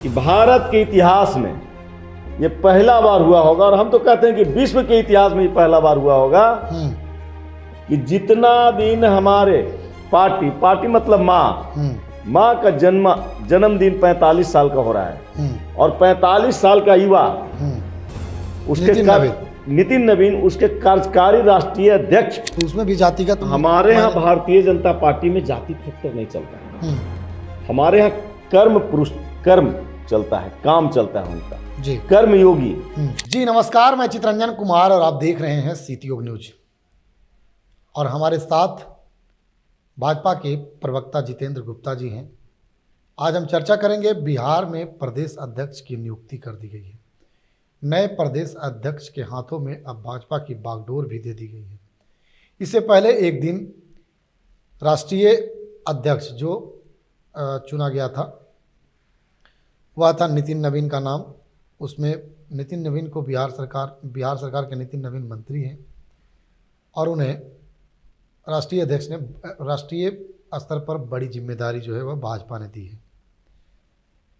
कि भारत के इतिहास में ये पहला बार हुआ होगा, और हम तो कहते हैं कि विश्व के इतिहास में ये पहला बार हुआ होगा कि जितना दिन हमारे पार्टी मतलब माँ का जन्मदिन 45 साल का हो रहा है, और 45 साल का युवा उसके नितिन नवीन उसके कार्यकारी राष्ट्रीय अध्यक्ष, तो उसमें भी जातिगत हमारे यहाँ भारतीय जनता पार्टी में जाति फैक्टर नहीं चलता है। हमारे यहाँ कर्म चलता है, काम चलता है उनका जी, कर्म योगी। जी नमस्कार, मैं चितरंजन कुमार और आप देख रहे हैं सिटी योग न्यूज। और हमारे साथ भाजपा के प्रवक्ता जितेंद्र गुप्ता जी हैं। आज हम चर्चा करेंगे, बिहार में प्रदेश अध्यक्ष की नियुक्ति कर दी गई है। नए प्रदेश अध्यक्ष के हाथों में अब भाजपा की बागडोर भी दे दी गई है। इससे पहले एक दिन राष्ट्रीय अध्यक्ष जो चुना गया था वह था नितिन नवीन का नाम। उसमें नितिन नवीन को बिहार सरकार के नितिन नवीन मंत्री हैं, और उन्हें राष्ट्रीय अध्यक्ष ने राष्ट्रीय स्तर पर बड़ी जिम्मेदारी जो है वह भाजपा ने दी है।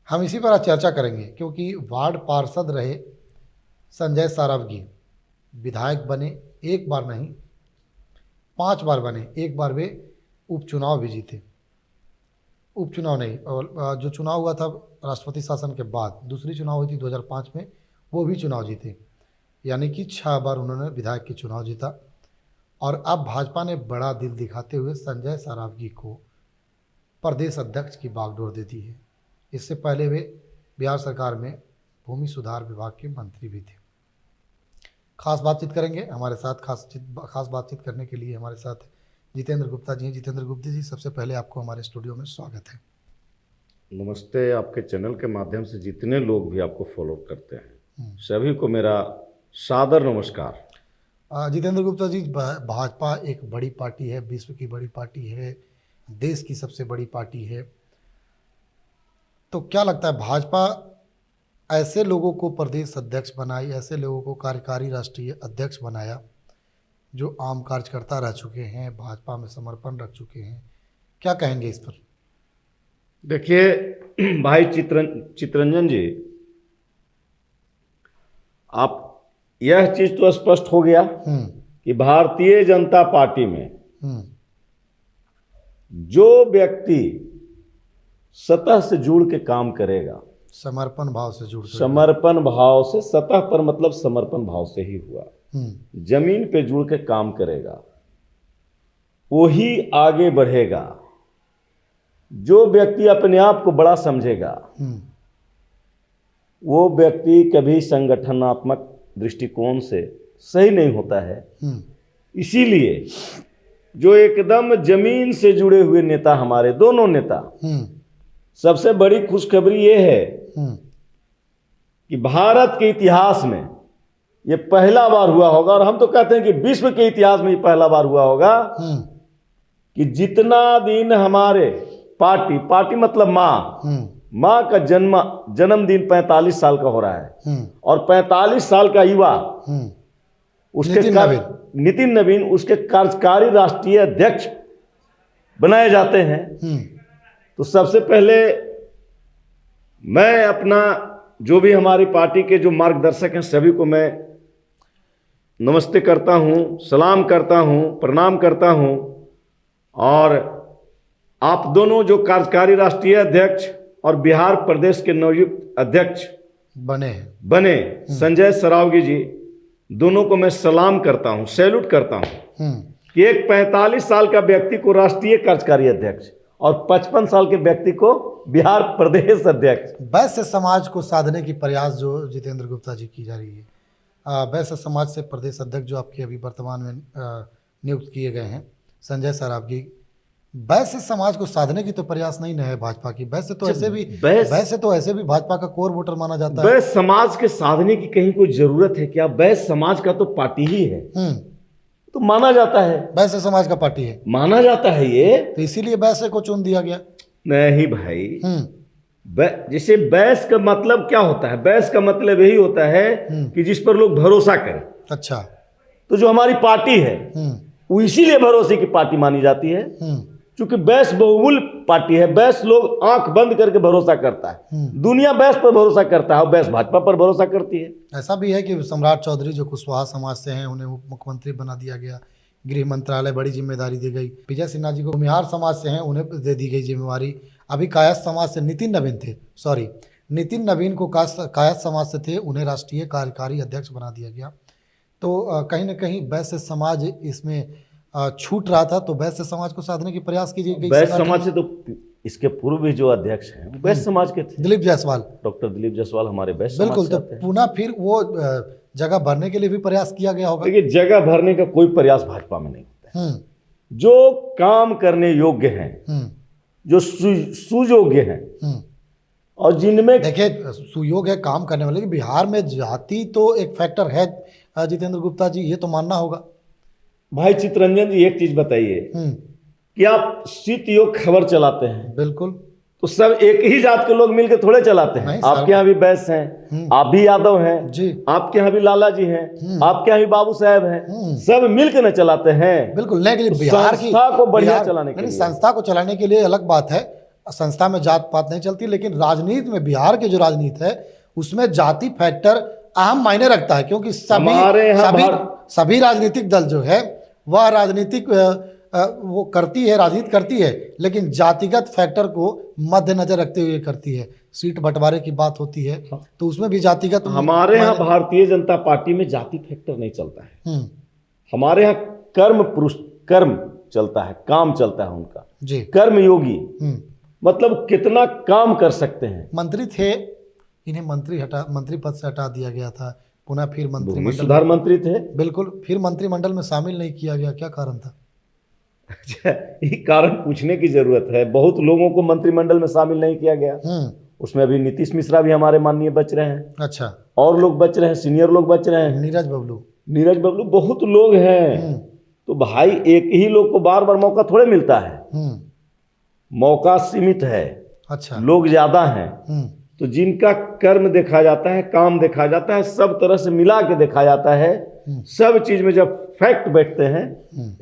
हम इसी पर आज चर्चा करेंगे, क्योंकि वार्ड पार्षद रहे संजय सारावगी विधायक बने, एक बार नहीं 5 बार बने। एक बार वे उपचुनाव भी जीते, उपचुनाव नहीं, और जो चुनाव हुआ था राष्ट्रपति शासन के बाद, दूसरी चुनाव हुई थी 2005 में, वो भी चुनाव जीते। यानी कि 6 बार उन्होंने विधायक के चुनाव जीता। और अब भाजपा ने बड़ा दिल दिखाते हुए संजय सारावगी को प्रदेश अध्यक्ष की बागडोर दे दी है। इससे पहले वे बिहार सरकार में भूमि सुधार विभाग के मंत्री भी थे। खास बातचीत करेंगे हमारे साथ। खास बातचीत करने के लिए हमारे साथ जितेंद्र गुप्ता जी हैं। जितेंद्र गुप्ता जी, सबसे पहले आपको हमारे स्टूडियो में स्वागत है। नमस्ते। आपके चैनल के माध्यम से जितने लोग भी आपको फॉलो करते हैं सभी को मेरा सादर नमस्कार। जितेंद्र गुप्ता जी, भाजपा एक बड़ी पार्टी है, विश्व की बड़ी पार्टी है, देश की सबसे बड़ी पार्टी है। तो क्या लगता है, भाजपा ऐसे लोगों को प्रदेश अध्यक्ष बनाई, ऐसे लोगों को कार्यकारी राष्ट्रीय अध्यक्ष बनाया जो आम कार्यकर्ता रह चुके हैं, भाजपा में समर्पण रख चुके हैं, क्या कहेंगे इस पर? देखिए भाई चितरंजन जी, आप यह चीज तो स्पष्ट हो गया कि भारतीय जनता पार्टी में जो व्यक्ति सतह से जुड़ के काम करेगा, समर्पण भाव से जुड़, समर्पण भाव से, सतह पर मतलब समर्पण भाव से ही हुआ, जमीन पे जुड़ के काम करेगा, वही आगे बढ़ेगा। जो व्यक्ति अपने आप को बड़ा समझेगा वो व्यक्ति कभी संगठनात्मक दृष्टिकोण से सही नहीं होता है। इसीलिए जो एकदम जमीन से जुड़े हुए नेता, हमारे दोनों नेता, सबसे बड़ी खुशखबरी ये है कि भारत के इतिहास में ये पहला बार हुआ होगा, और हम तो कहते हैं कि विश्व के इतिहास में ये पहला बार हुआ होगा कि जितना दिन हमारे पार्टी मतलब माँ का जन्मदिन 45 साल का हो रहा है, और 45 साल का युवा उसके नितिन नवीन उसके कार्यकारी राष्ट्रीय अध्यक्ष बनाए जाते हैं। तो सबसे पहले मैं अपना, जो भी हमारी पार्टी के जो मार्गदर्शक हैं सभी को मैं नमस्ते करता हूं, सलाम करता हूं, प्रणाम करता हूं। और आप दोनों जो कार्यकारी राष्ट्रीय अध्यक्ष और बिहार प्रदेश के नवयुक्त अध्यक्ष बने संजय सारावगी जी, दोनों को मैं सलाम करता हूं, सैल्यूट करता हूं कि एक 45 साल का व्यक्ति को राष्ट्रीय कार्यकारी अध्यक्ष और 55 साल के व्यक्ति को बिहार प्रदेश अध्यक्ष। वैश्य समाज को साधने की प्रयास जो जितेंद्र गुप्ता जी की जा रही है, वैश्य समाज से प्रदेश अध्यक्ष जो आपके अभी वर्तमान में नियुक्त किए गए हैं संजय सारावगी, वैश्य समाज को साधने की तो प्रयास नहीं है भाजपा की। वैसे तो ऐसे भी भाजपा का कोर वोटर माना जाता है। वैश्य समाज के साधने की कहीं कोई जरूरत है क्या? वैश्य समाज का तो पार्टी ही है, तो माना जाता है, वैश्य समाज का पार्टी है, माना जाता है ये, तो इसीलिए वैश्य को चुन दिया गया। नहीं भाई, जैसे वैश्य का मतलब क्या होता है? वैश्य का मतलब यही होता है कि जिस पर लोग भरोसा करें। अच्छा, तो जो हमारी पार्टी है वो इसीलिए भरोसे की पार्टी मानी जाती है चूंकि बैस बहुमूल पार्टी है, बैस लोग आंख बंद करके भरोसा करता है, दुनिया बैस पर भरोसा करता है और बैस भाजपा पर भरोसा करती है। ऐसा भी है कि सम्राट चौधरी जो कुशवाहा समाज से हैं उन्हें उप मुख्यमंत्री बना दिया गया, गृह मंत्रालय बड़ी जिम्मेदारी दी गई। विजय सिन्हा जी को भूमिहार समाज से हैं उन्हें दे दी गई जिम्मेवारी। अभी कायस्थ समाज से नितिन नवीन को कायस्थ समाज से थे, उन्हें राष्ट्रीय कार्यकारी अध्यक्ष बना दिया गया। तो कहीं ना कहीं वैश्य समाज इसमें छूट रहा था, तो वैश्य समाज को साधने की प्रयास की गई। वैश्य समाज से तो इसके पूर्व भी जो अध्यक्ष हैं वो वैश्य समाज के थे, दिलीप जायसवाल, डॉक्टर दिलीप जायसवाल हमारे वैश्य समाज बिल्कुल। से तो आते हैं। पुनः फिर वो जगह भरने के लिए भी प्रयास किया गया होगा। देखिए, जगह भरने का कोई प्रयास भाजपा में नहीं होता है। जो काम करने योग्य हैं, जो सुयोग्य हैं और जिनमें देखिए सुयोग है काम करने वाले, बिहार में जाति तो एक फैक्टर है जितेंद्र गुप्ता जी, ये तो मानना होगा। भाई चितरंजन जी, एक चीज बताइए कि आप शीत योग खबर चलाते हैं, बिल्कुल, तो सब एक ही जात के लोग मिलकर थोड़े चलाते हैं। आपके यहाँ भी वैश्य हैं, आप भी यादव हैं जी, आपके यहाँ भी लाला जी हैं, आपके यहाँ भी बाबू साहब हैं, सब मिलकर न चलाते हैं। बिल्कुल, नहीं के लिए बिहार की संस्था को बढ़िया चलाने के लिए, संस्था को चलाने के लिए अलग बात है, संस्था में जात पात नहीं चलती, लेकिन राजनीति में बिहार की जो राजनीति है उसमें जाति फैक्टर अहम मायने रखता है, क्योंकि सभी राजनीतिक दल जो है वह राजनीतिक वो करती है, राजनीति करती है, लेकिन जातिगत फैक्टर को मद्देनजर रखते हुए करती है। सीट बंटवारे की बात होती है तो उसमें भी जातिगत, हमारे यहाँ भारतीय जनता पार्टी में जाति फैक्टर नहीं चलता है। हमारे यहाँ कर्म चलता है, काम चलता है उनका जी, कर्म योगी, मतलब कितना काम कर सकते हैं। मंत्री थे, इन्हें मंत्री पद से हटा दिया गया था, पुनः फिर भूमि सुधार मंत्री थे, बिल्कुल, फिर मंत्रिमंडल में शामिल नहीं किया गया, क्या कारण था? ये कारण पूछने की जरूरत है। बहुत लोगों को मंत्रिमंडल में शामिल नहीं किया गया। उसमें अभी नीतीश मिश्रा भी हमारे माननीय बच रहे हैं। अच्छा, और लोग बच रहे हैं, सीनियर लोग बच रहे हैं, नीरज बबलू, बहुत लोग हैं। तो भाई एक ही लोग को बार बार मौका थोड़े मिलता है, मौका सीमित है। अच्छा, लोग ज्यादा हैं, तो जिनका कर्म देखा जाता है, काम देखा जाता है, सब तरह से मिला के देखा जाता है। सब चीज में जब फैक्ट बैठते हैं,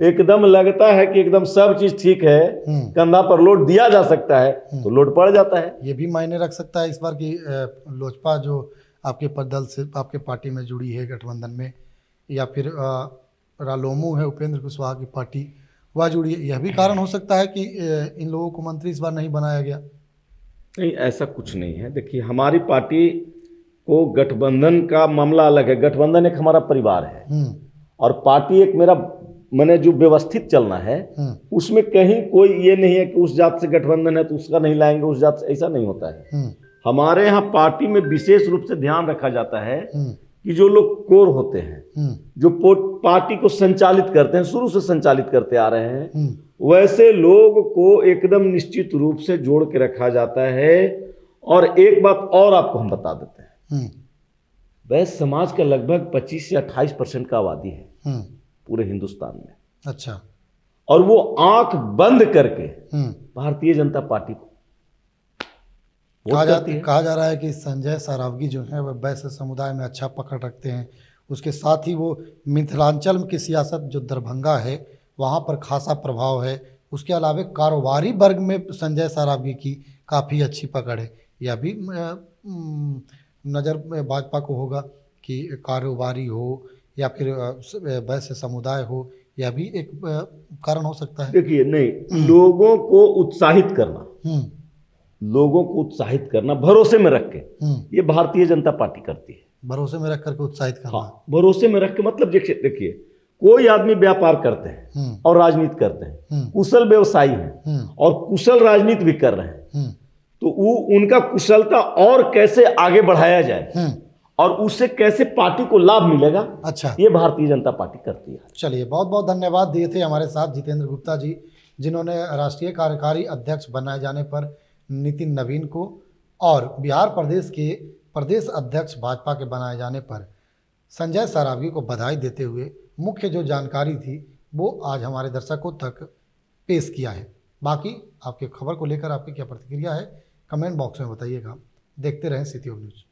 एकदम लगता है कि एकदम सब चीज ठीक है, कंधा पर लोड दिया जा सकता है, तो लोड पड़ जाता है। ये भी मायने रख सकता है इस बार की लोजपा जो आपके दल से, आपके पार्टी में जुड़ी है गठबंधन में, या फिर रालोमू है उपेंद्र कुशवाहा की पार्टी, वह जुड़ी है, यह भी कारण हो सकता है कि इन लोगों को मंत्री इस बार नहीं बनाया गया। नहीं, ऐसा कुछ नहीं है। देखिए, हमारी पार्टी को गठबंधन का मामला अलग है। गठबंधन एक हमारा परिवार है और पार्टी एक मेरा, मैंने जो व्यवस्थित चलना है उसमें कहीं कोई ये नहीं है कि उस जात से गठबंधन है तो उसका नहीं लाएंगे, उस जात से, ऐसा नहीं होता है। हमारे यहाँ पार्टी में विशेष रूप से ध्यान रखा जाता है कि जो लोग कोर होते हैं, जो पार्टी को संचालित करते हैं, शुरू से संचालित करते आ रहे हैं, वैसे लोग को एकदम निश्चित रूप से जोड़ के रखा जाता है। और एक बात और आपको हम बता देते हैं, वैश्य समाज का लगभग 25 से 28% का आबादी है पूरे हिंदुस्तान में। अच्छा, और वो आंख बंद करके भारतीय जनता पार्टी को कहा जा रहा है कि संजय सरावगी जो है वह वैश्य समुदाय में अच्छा पकड़ रखते हैं। उसके साथ ही वो मिथिलांचल की सियासत जो दरभंगा है वहाँ पर खासा प्रभाव है। उसके अलावा कारोबारी वर्ग में संजय सरावगी की काफ़ी अच्छी पकड़ है। यह भी नज़र भाजपा को होगा कि कारोबारी हो या फिर वैश्य समुदाय हो, यह भी एक कारण हो सकता है। देखिए, नहीं, लोगों को उत्साहित करना, लोगों को उत्साहित करना भरोसे में रख के, ये भारतीय जनता पार्टी करती है। भरोसे में रख करके उत्साहित करना। हाँ, भरोसे में रख के, मतलब देखिए, कोई आदमी व्यापार करते हैं और राजनीति करते हैं, कुशल व्यवसायी हैं और कुशल राजनीति भी कर रहे हैं, तो वो उनका कुशलता और कैसे आगे बढ़ाया जाए और उससे कैसे पार्टी को लाभ मिलेगा, अच्छा, ये भारतीय जनता पार्टी करती है। चलिए, बहुत बहुत धन्यवाद दिए थे हमारे साथ जितेंद्र गुप्ता जी, जिन्होंने राष्ट्रीय कार्यकारी अध्यक्ष बनाए जाने पर नितिन नवीन को और बिहार प्रदेश के प्रदेश अध्यक्ष भाजपा के बनाए जाने पर संजय सरावगी को बधाई देते हुए मुख्य जो जानकारी थी वो आज हमारे दर्शकों तक पेश किया है। बाकी आपके खबर को लेकर आपकी क्या प्रतिक्रिया है कमेंट बॉक्स में बताइएगा। देखते रहें सिटी न्यूज़।